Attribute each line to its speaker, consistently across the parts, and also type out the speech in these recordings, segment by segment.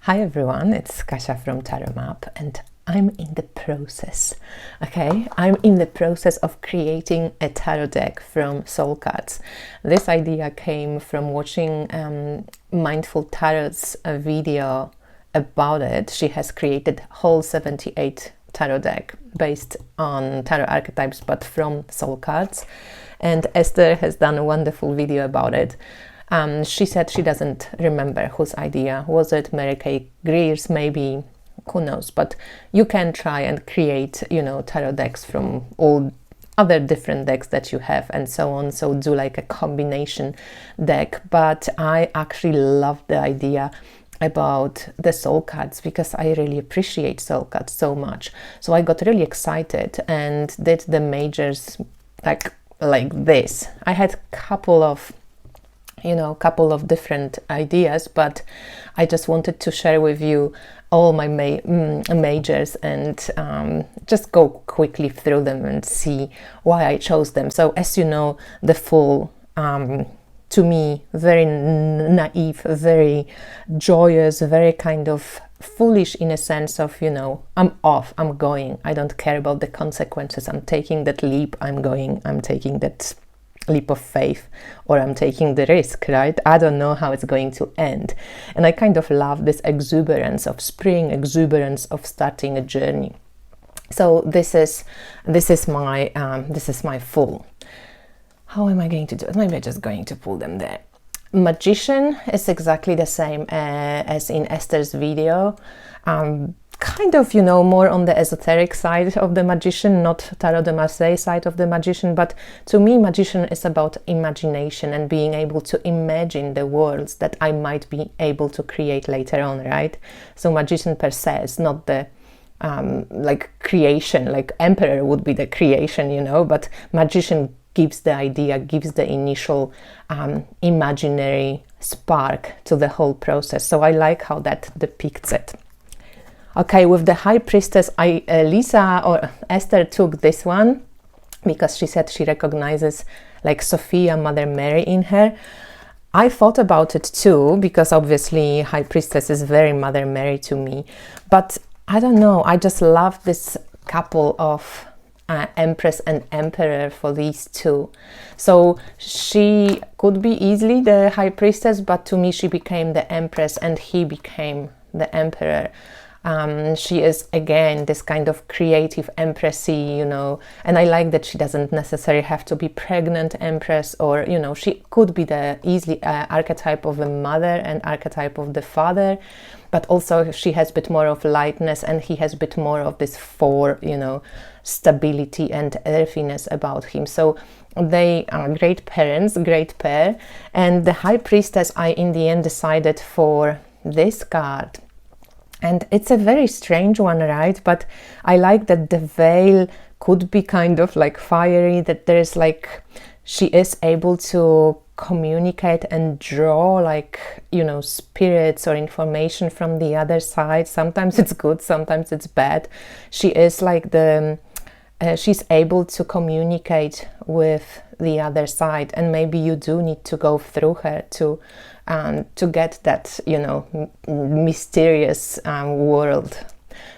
Speaker 1: Hi everyone, it's Kasia from Tarot Map and I'm in the process, okay? I'm in the process of creating a tarot deck from soul cards. This idea came from watching Mindful Tarot's video about it. She has created whole 78 tarot deck based on tarot archetypes but from soul cards, and Esther has done a wonderful video about it. She said she doesn't remember whose idea was it. Mary Kay Greer's, maybe, who knows, but you can try and create, you know, tarot decks from all other different decks that you have and so on, so do like a combination deck. But I actually love the idea about the soul cards because I really appreciate soul cards so much. So I got really excited and did the majors like this. I had couple of different ideas, but I just wanted to share with you all my majors and just go quickly through them and see why I chose them. So as you know, the Fool, to me, very naive, very joyous, very kind of foolish in a sense of, you know, I'm off, I'm going, I don't care about the consequences, I'm taking that leap, I'm going, I'm taking that leap of faith, or I'm taking the risk, right? I don't know how it's going to end. And I kind of love this exuberance of spring, exuberance of starting a journey. So this is my Fool. How am I going to do it? Maybe I'm just going to pull them there. Magician is exactly the same as in Esther's video. Kind of, you know, more on the esoteric side of the Magician, not Tarot de Marseille side of the Magician, but to me Magician is about imagination and being able to imagine the worlds that I might be able to create later on, right? So Magician per se is not the like creation, like Emperor would be the creation, you know, but Magician gives the idea, gives the initial imaginary spark to the whole process. So I like how that depicts it. Okay, with the High Priestess, Lisa or Esther took this one because she said she recognizes like Sophia, Mother Mary in her. I thought about it too because obviously High Priestess is very Mother Mary to me. But I don't know, I just love this couple of Empress and Emperor for these two. So she could be easily the High Priestess, but to me she became the Empress and he became the Emperor. She is again this kind of creative empressy, you know, and I like that she doesn't necessarily have to be pregnant empress, or, you know, she could be the easily archetype of the mother and archetype of the father, but also she has a bit more of lightness and he has a bit more of this you know, stability and earthiness about him. So they are great parents, great pair. And the High Priestess, I in the end decided for this card. And it's a very strange one, right? But I like that the veil could be kind of like fiery, that there's like, she is able to communicate and draw like, you know, spirits or information from the other side. Sometimes it's good, sometimes it's bad. She is like she's able to communicate with the other side, and maybe you do need to go through her to get that, you know, mysterious world.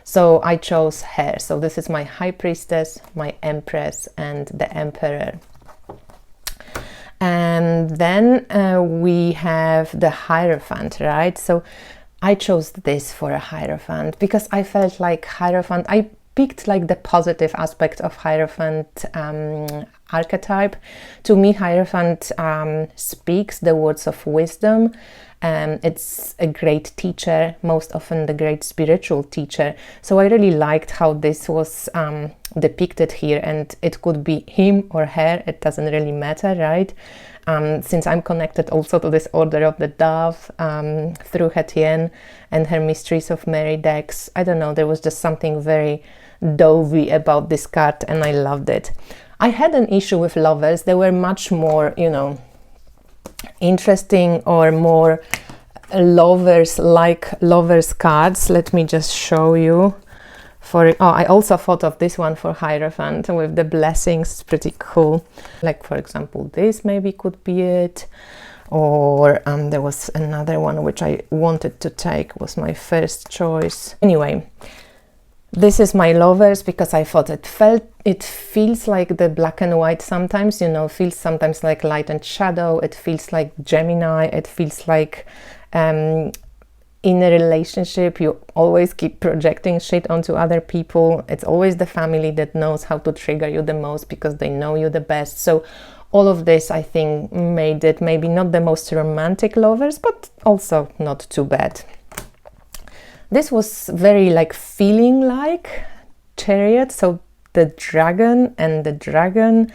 Speaker 1: So I chose her. So this is my High Priestess, my Empress, and the Emperor. And then we have the Hierophant, right? So I chose this for a Hierophant because I felt like Hierophant, I picked like the positive aspect of Hierophant archetype. To me, Hierophant speaks the words of wisdom. It's a great teacher, most often the great spiritual teacher. So I really liked how this was depicted here, and it could be him or her, it doesn't really matter, right? Since I'm connected also to this Order of the Dove through Hetien and her Mysteries of Mary decks. I don't know, there was just something very dovey about this card and I loved it. I had an issue with Lovers. They were much more, you know, interesting or more lovers cards. Let me just show you. I also thought of this one for Hierophant with the blessings. It's pretty cool. Like, for example, this maybe could be it. Or there was another one which I wanted to take, was my first choice. Anyway, this is my Lovers because I thought it feels like the black and white sometimes, you know, feels sometimes like light and shadow. It feels like Gemini. It feels like in a relationship you always keep projecting shit onto other people. It's always the family that knows how to trigger you the most because they know you the best. So all of this, I think, made it maybe not the most romantic Lovers, but also not too bad. This was very like feeling like Chariot, so the dragon, and the dragon,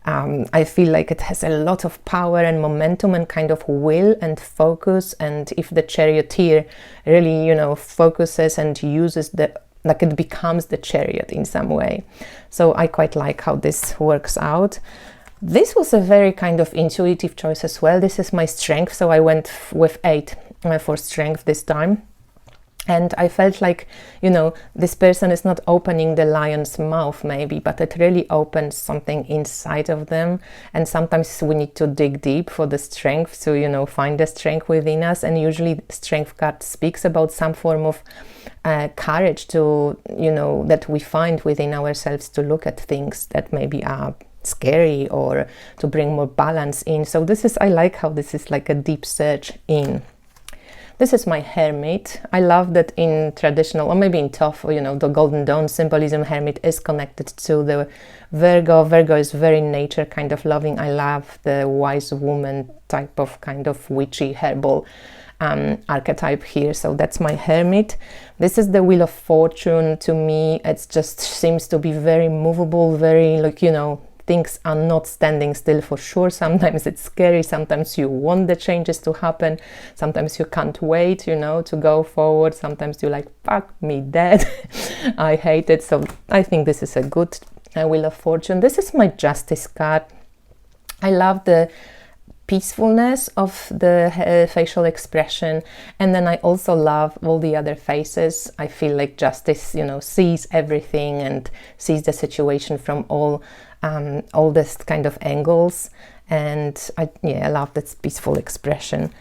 Speaker 1: I feel like it has a lot of power and momentum and kind of will and focus. And if the charioteer really, you know, focuses and uses like it becomes the chariot in some way. So I quite like how this works out. This was a very kind of intuitive choice as well. This is my strength, so I went with 8 for strength this time. And I felt like, you know, this person is not opening the lion's mouth maybe, but it really opens something inside of them. And sometimes we need to dig deep for the strength to, you know, find the strength within us. And usually strength card speaks about some form of courage to, you know, that we find within ourselves to look at things that maybe are scary or to bring more balance in. So this is, I like how this is like a deep search in. This is my Hermit. I love that in traditional, or maybe in Thoth, you know, the Golden Dawn symbolism, Hermit is connected to the Virgo. Virgo is very nature kind of loving. I love the wise woman type of kind of witchy herbal archetype here. So that's my Hermit. This is the Wheel of Fortune. To me, it just seems to be very movable, very like, you know, things are not standing still for sure. Sometimes it's scary, sometimes you want the changes to happen, sometimes you can't wait, you know, to go forward, sometimes you're like, fuck me dead. I hate it. So I think this is a good Wheel of Fortune. This is my Justice card. I love the peacefulness of the facial expression, and then I also love all the other faces. I feel like Justice, you know, sees everything and sees the situation from all this kind of angles, and I love that peaceful expression.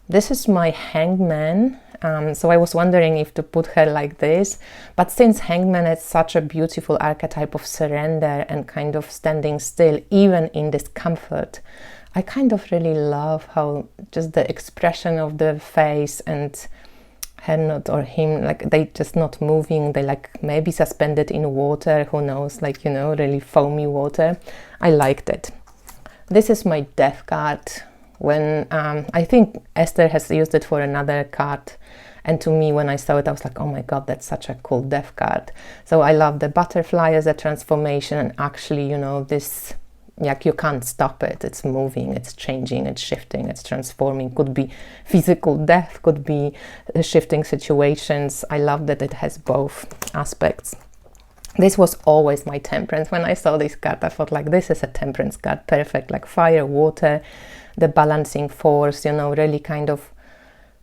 Speaker 1: This is my Hanged Man. So I was wondering if to put her like this, but since Hanged Man is such a beautiful archetype of surrender and kind of standing still even in discomfort, I kind of really love how just the expression of the face and her not, or him, like they just not moving, they like maybe suspended in water, who knows, like, you know, really foamy water. I liked it. This is my Death card. When I think Esther has used it for another card, and to me when I saw it I was like, oh my god, that's such a cool Death card. So I love the butterfly as a transformation, and actually, you know, this, like, you can't stop it. It's moving, it's changing, it's shifting, it's transforming. Could be physical death, could be shifting situations. I love that it has both aspects. This was always my Temperance. When I saw this card, I thought like, this is a Temperance card, perfect, like fire, water, the balancing force, you know, really kind of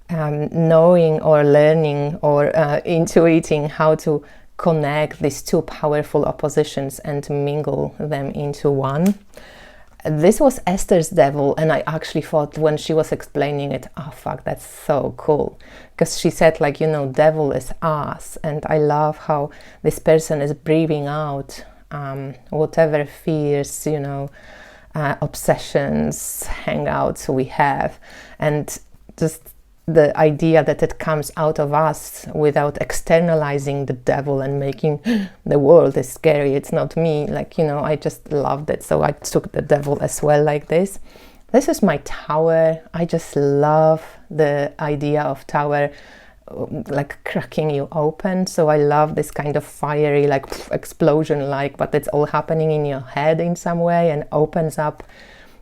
Speaker 1: knowing or learning or intuiting how to connect these two powerful oppositions and mingle them into one. This was Esther's Devil, and I actually thought when she was explaining it, oh fuck, that's so cool, because she said like, you know, devil is us, and I love how this person is breathing out whatever fears, you know, obsessions, hangouts we have, and just the idea that it comes out of us without externalizing the devil and making the world is scary, it's not me, like, you know, I just loved it. So I took the devil as well like this. This is my Tower. I just love the idea of Tower like cracking you open. So I love this kind of fiery, like explosion like, but it's all happening in your head in some way, and opens up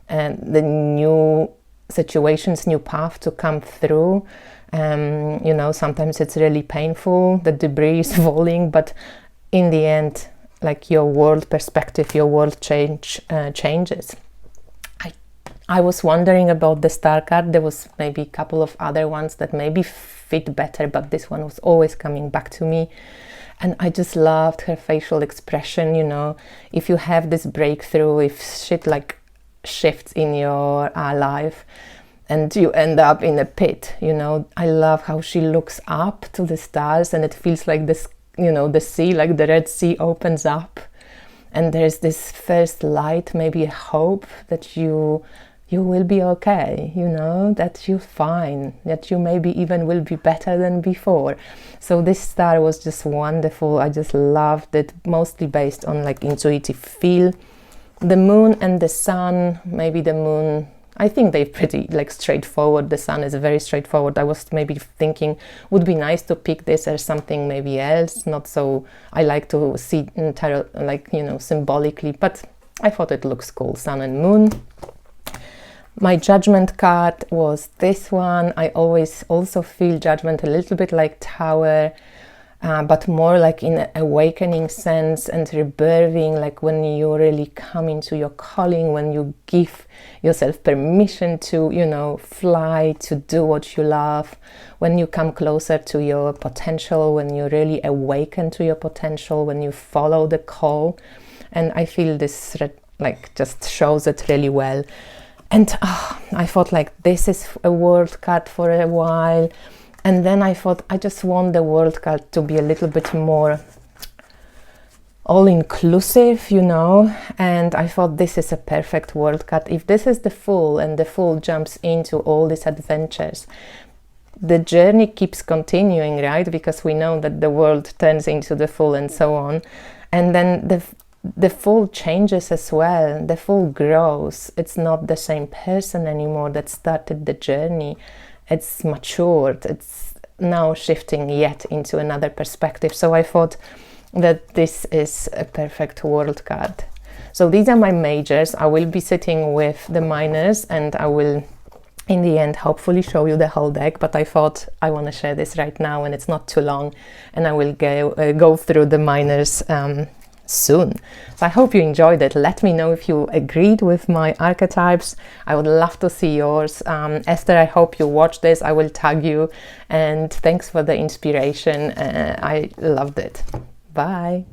Speaker 1: and the new situations, new path to come through. You know, sometimes it's really painful, the debris is falling, but in the end, like, your world perspective, your world changes. I was wondering about the Star card. There was maybe a couple of other ones that maybe fit better, but this one was always coming back to me, and I just loved her facial expression. You know, if you have this breakthrough, if shit like shifts in your life, and you end up in a pit, you know. I love how she looks up to the stars, and it feels like this, you know, the sea, like the Red Sea opens up, and there's this first light, maybe a hope that you will be okay, you know, that you're fine, that you maybe even will be better than before. So this star was just wonderful. I just loved it, mostly based on like intuitive feel. The moon and the sun, maybe the moon, I think they're pretty like straightforward. The sun is very straightforward. I was maybe thinking would be nice to pick this as something maybe else, not so, I like to see tarot like, you know, symbolically, but I thought it looks cool, sun and moon. My judgment card was this one. I always also feel judgment a little bit like tower, but more like in an awakening sense and rebirthing, like when you really come into your calling, when you give yourself permission to, you know, fly, to do what you love, when you come closer to your potential, when you really awaken to your potential, when you follow the call. And I feel this like just shows it really well. And I thought like this is a world card for a while. And then I thought I just want the world card to be a little bit more all-inclusive, you know. And I thought this is a perfect world card. If this is the Fool, and the Fool jumps into all these adventures, the journey keeps continuing, right? Because we know that the world turns into the Fool and so on. And then the Fool changes as well. The Fool grows. It's not the same person anymore that started the journey. It's matured. It's now shifting yet into another perspective. So I thought that this is a perfect world card. So these are my majors. I will be sitting with the minors, and I will in the end hopefully show you the whole deck, but I thought I want to share this right now and it's not too long, and I will go through the minors soon. So I hope you enjoyed it. Let me know if you agreed with my archetypes. I would love to see yours. Esther, I hope you watch this. I will tag you, and thanks for the inspiration. I loved it. Bye.